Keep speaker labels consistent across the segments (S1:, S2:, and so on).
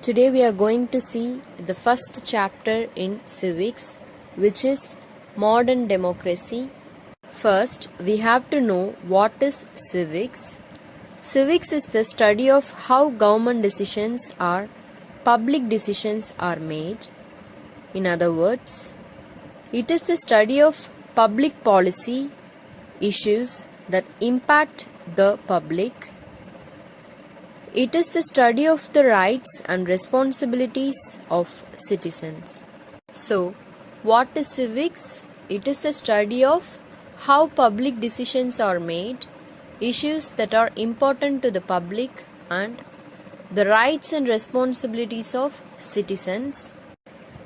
S1: Today we are going to see the first chapter in Civics, which is Modern Democracy. First, we have to know what is civics. Civics is the study of how government decisions or public decisions are made. In other words, it is the study of public policy issues that impact the public. It is the study of the rights and responsibilities of citizens. So, what is civics? It is the study of how public decisions are made, issues that are important to the public, and the rights and responsibilities of citizens.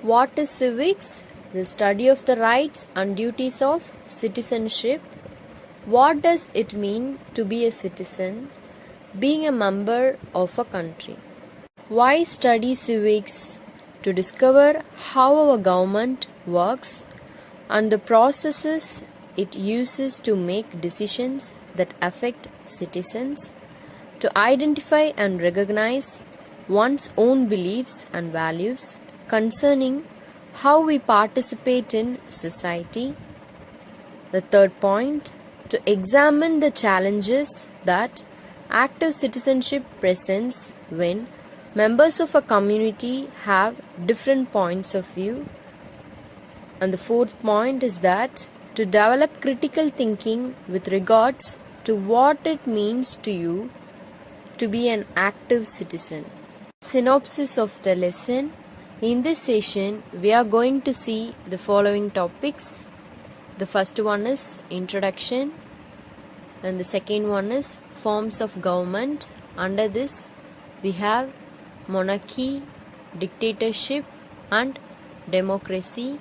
S1: What is civics? The study of the rights and duties of citizenship. What does it mean to be a citizen? Being a member of a country. Why study civics? To discover how our government works and the processes it uses to make decisions that affect citizens, to identify and recognize one's own beliefs and values concerning how we participate in society. The third point, to examine the challenges that active citizenship presents when members of a community have different points of view. And the fourth point is that to develop critical thinking with regards to what it means to you to be an active citizen. Synopsis of the lesson. In this session, we are going to see the following topics. The first one is introduction, and the second one is forms of government. Under this, we have monarchy, dictatorship, and democracy.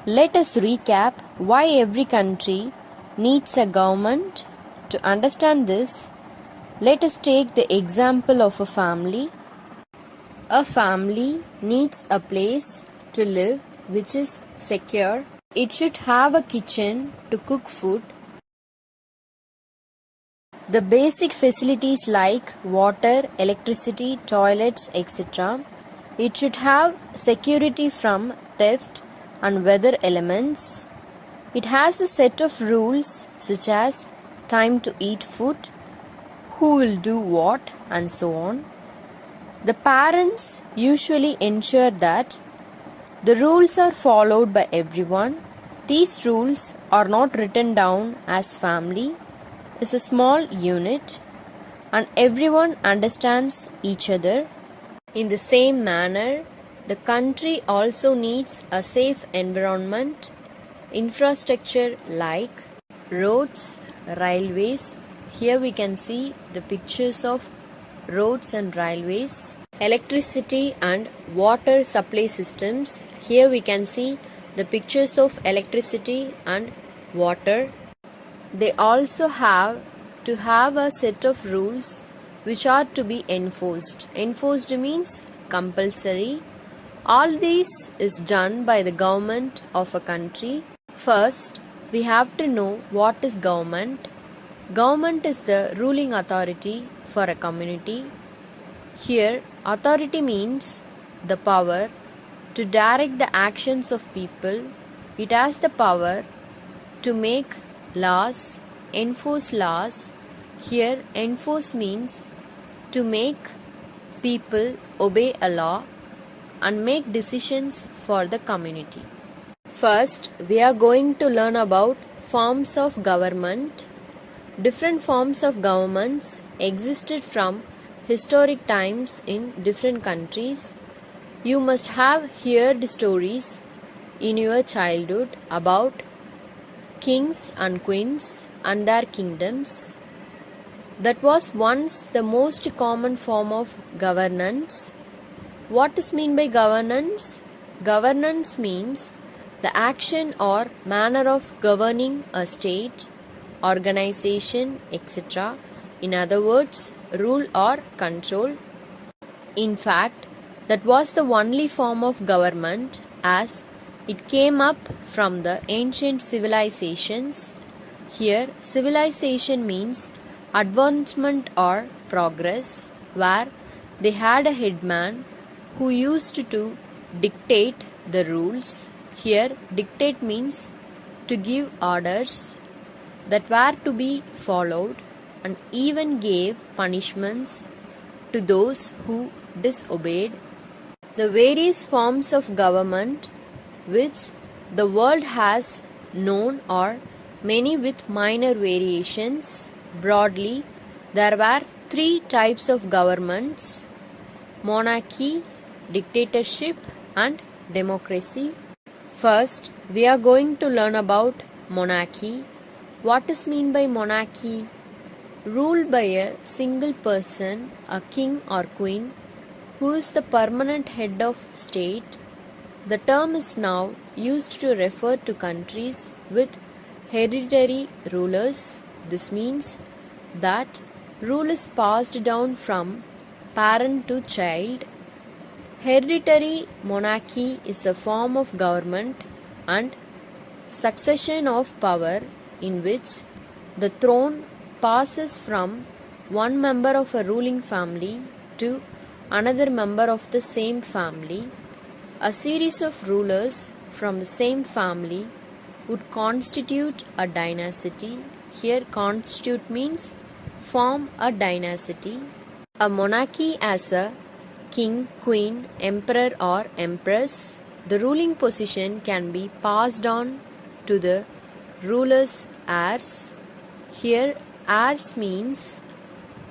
S1: Let us recap why every country needs a government. To understand this, let us take the example of a family. A family needs a place to live which is secure. It should have a kitchen to cook food. The basic facilities like water, electricity, toilets, etc. It should have security from theft and weather elements. It has a set of rules such as time to eat food, who will do what, and so on. The parents usually ensure that the rules are followed by everyone. These rules are not written down as family is a small unit and everyone understands each other. In the same manner, the country also needs a safe environment, infrastructure like roads, railways. Here we can see the pictures of roads and railways. Electricity and water supply systems. Here we can see the pictures of electricity and water. They also have to have a set of rules which are to be enforced. Enforced means compulsory. All this is done by the government of a country. First, we have to know what is government. Government is the ruling authority for a community. Here, authority means the power to direct the actions of people. It has the power to make laws, enforce laws. Here, enforce means to make people obey a law and make decisions for the community. First, we are going to learn about forms of government. Different forms of governments existed from historic times in different countries. You must have heard stories in your childhood about kings and queens and their kingdoms. That was once the most common form of governance. What is meant by governance? Governance means the action or manner of governing a state, organization, etc. In other words, rule or control. In fact, that was the only form of government as it came up from the ancient civilizations. Here, civilization means advancement or progress, where they had a headman who used to dictate the rules. Here, dictate means to give orders that were to be followed, and even gave punishments to those who disobeyed. The various forms of government which the world has known are many with minor variations. Broadly, there were three types of governments: monarchy, dictatorship, and democracy. First, we are going to learn about monarchy. What is meant by monarchy? Ruled by a single person, a king or queen, who is the permanent head of state. The term is now used to refer to countries with hereditary rulers. This means that rule is passed down from parent to child. Hereditary monarchy is a form of government and succession of power in which the throne passes from one member of a ruling family to another member of the same family. A series of rulers from the same family would constitute a dynasty. Here, constitute means form a dynasty. A monarchy as a king, queen, emperor, or empress. The ruling position can be passed on to the ruler's heirs. Here, heirs means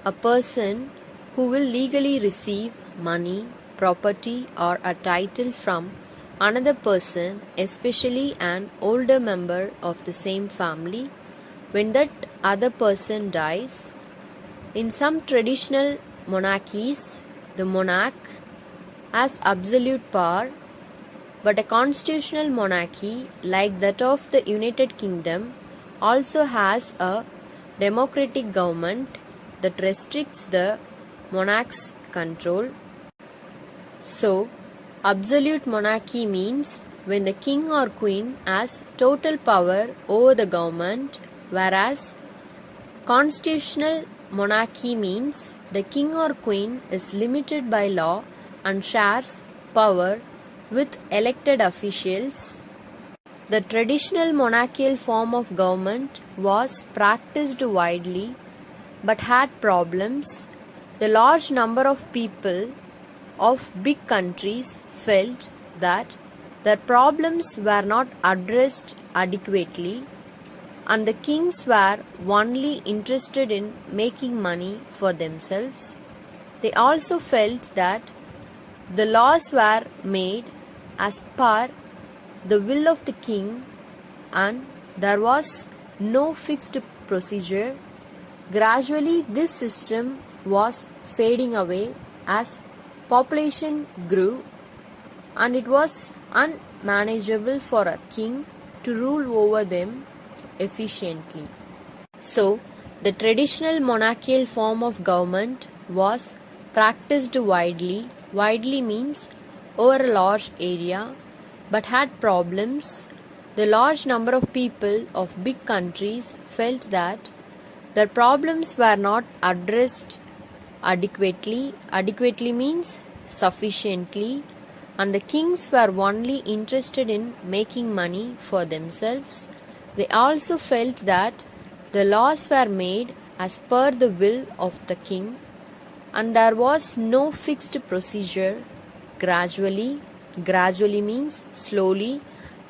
S1: a person who will legally receive money, property, or a title from another person, especially an older member of the same family, when that other person dies. In some traditional monarchies, the monarch has absolute power, but a constitutional monarchy like that of the United Kingdom also has a democratic government that restricts the monarch's control. So, absolute monarchy means when the king or queen has total power over the government, whereas constitutional monarchy means the king or queen is limited by law and shares power with elected officials. The traditional monarchical form of government was practiced widely but had problems. The large number of people of big countries felt that their problems were not addressed adequately, and the kings were only interested in making money for themselves. They also felt that the laws were made as per the will of the king and there was no fixed procedure. Gradually, this system was fading away as population grew and it was unmanageable for a king to rule over them efficiently. So, the traditional monarchical form of government was practiced widely. Widely means over a large area, but had problems. The large number of people of big countries felt that their problems were not addressed adequately. Adequately means sufficiently, and the kings were only interested in making money for themselves. They also felt that the laws were made as per the will of the king and there was no fixed procedure. Gradually means slowly,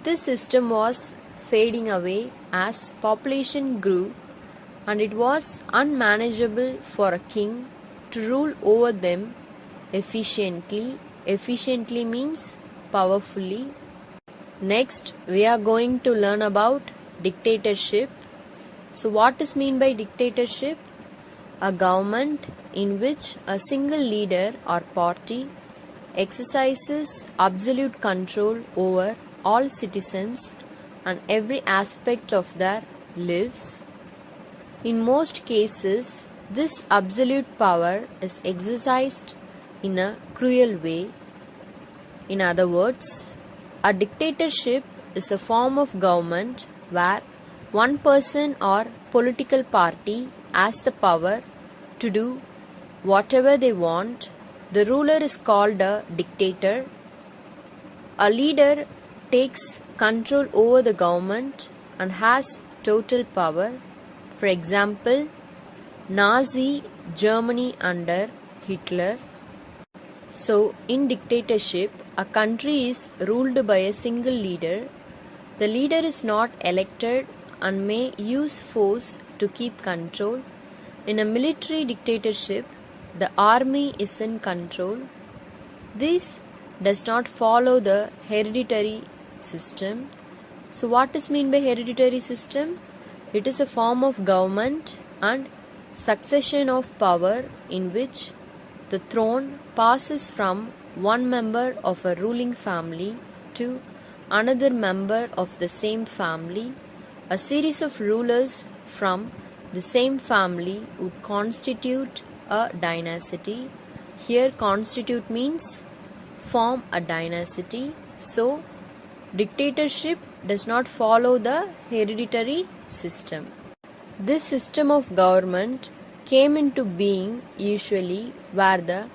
S1: this system was fading away as population grew and it was unmanageable for a king to rule over them efficiently. Efficiently means powerfully. Next, we are going to learn about dictatorship. So, what is meant by dictatorship? A government in which a single leader or party exercises absolute control over all citizens and every aspect of their lives. In most cases, this absolute power is exercised in a cruel way. In other words, a dictatorship is a form of government where one person or political party has the power to do whatever they want The ruler is called a dictator. A leader takes control over the government and has total power. For example, Nazi Germany under Hitler. So, in dictatorship, a country is ruled by a single leader. The leader is not elected and may use force to keep control. In a military dictatorship, the army is in control. This does not follow the hereditary system. So what is meant by hereditary system? It is a form of government and succession of power in which the throne passes from one member of a ruling family to another member of the same family. A series of rulers from the same family would constitute a dynasty. Here constitute means form a dynasty. So dictatorship does not follow the hereditary system. This system of government came into being usually where the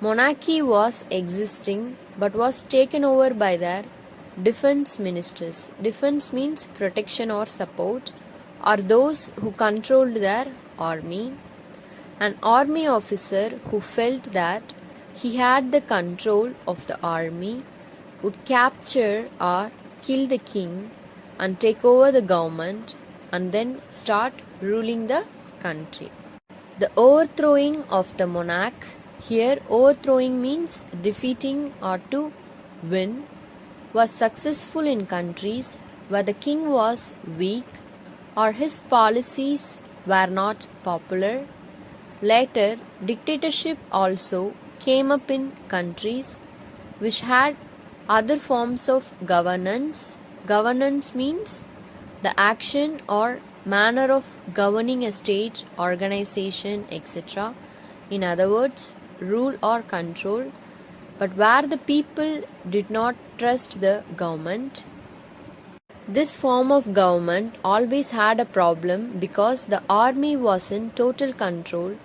S1: monarchy was existing but was taken over by their defense ministers. Defense means protection or support, or those who controlled their army. An army officer who felt that he had the control of the army would capture or kill the king and take over the government and then start ruling the country. The overthrowing of the monarch. Here overthrowing means defeating or to win, was successful in countries where the king was weak or his policies were not popular. Later, dictatorship also came up in countries which had other forms of governance. Governance means the action or manner of governing a state, organization, etc. In other words, rule or control, but where the people did not trust the government. This form of government always had a problem because the army was in total control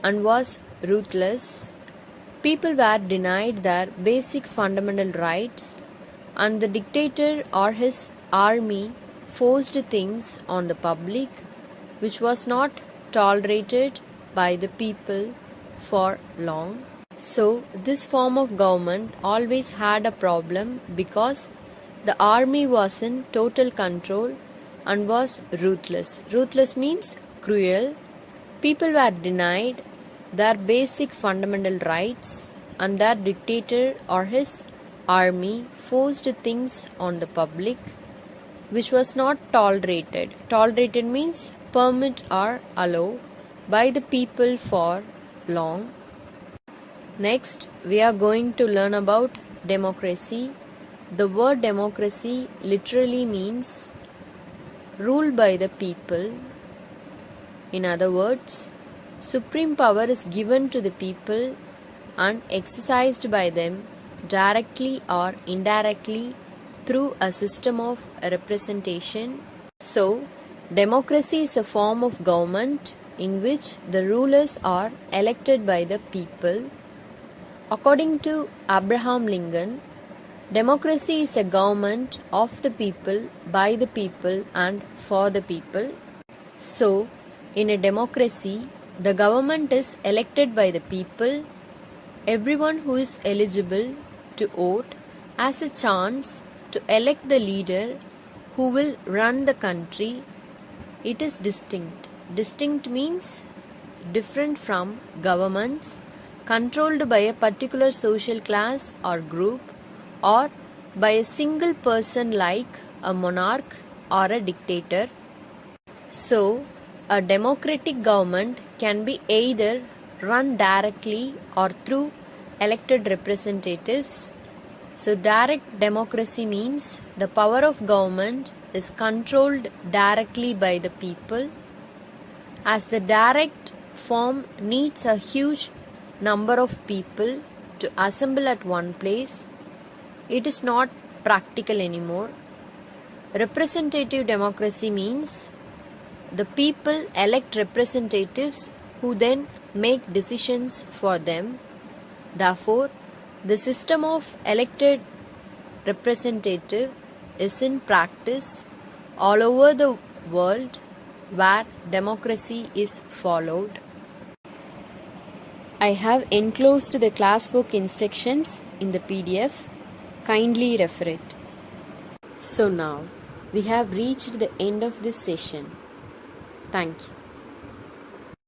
S1: and was ruthless. People were denied their basic fundamental rights, and the dictator or his army forced things on the public which was not tolerated by the people for long. So, this form of government always had a problem because the army was in total control and was ruthless. Ruthless means cruel. People were denied their basic fundamental rights, and their dictator or his army forced things on the public which was not tolerated. Tolerated means permit or allow by the people for long. Next, we are going to learn about democracy. The word democracy literally means rule by the people. In other words, supreme power is given to the people and exercised by them directly or indirectly through a system of representation. So, democracy is a form of government in which the rulers are elected by the people. According to Abraham Lincoln, democracy is a government of the people, by the people, and for the people. So, in a democracy, the government is elected by the people. Everyone who is eligible to vote has a chance to elect the leader who will run the country. It is distinct. Distinct means different from governments controlled by a particular social class or group, or by a single person like a monarch or a dictator. So, a democratic government can be either run directly or through elected representatives. So, direct democracy means the power of government is controlled directly by the people. As the direct form needs a huge number of people to assemble at one place, it is not practical anymore. Representative democracy means the people elect representatives who then make decisions for them. Therefore, the system of elected representative is in practice all over the world where democracy is followed. I have enclosed the classwork instructions in the PDF. Kindly refer it. So now we have reached the end of this session. Thank you.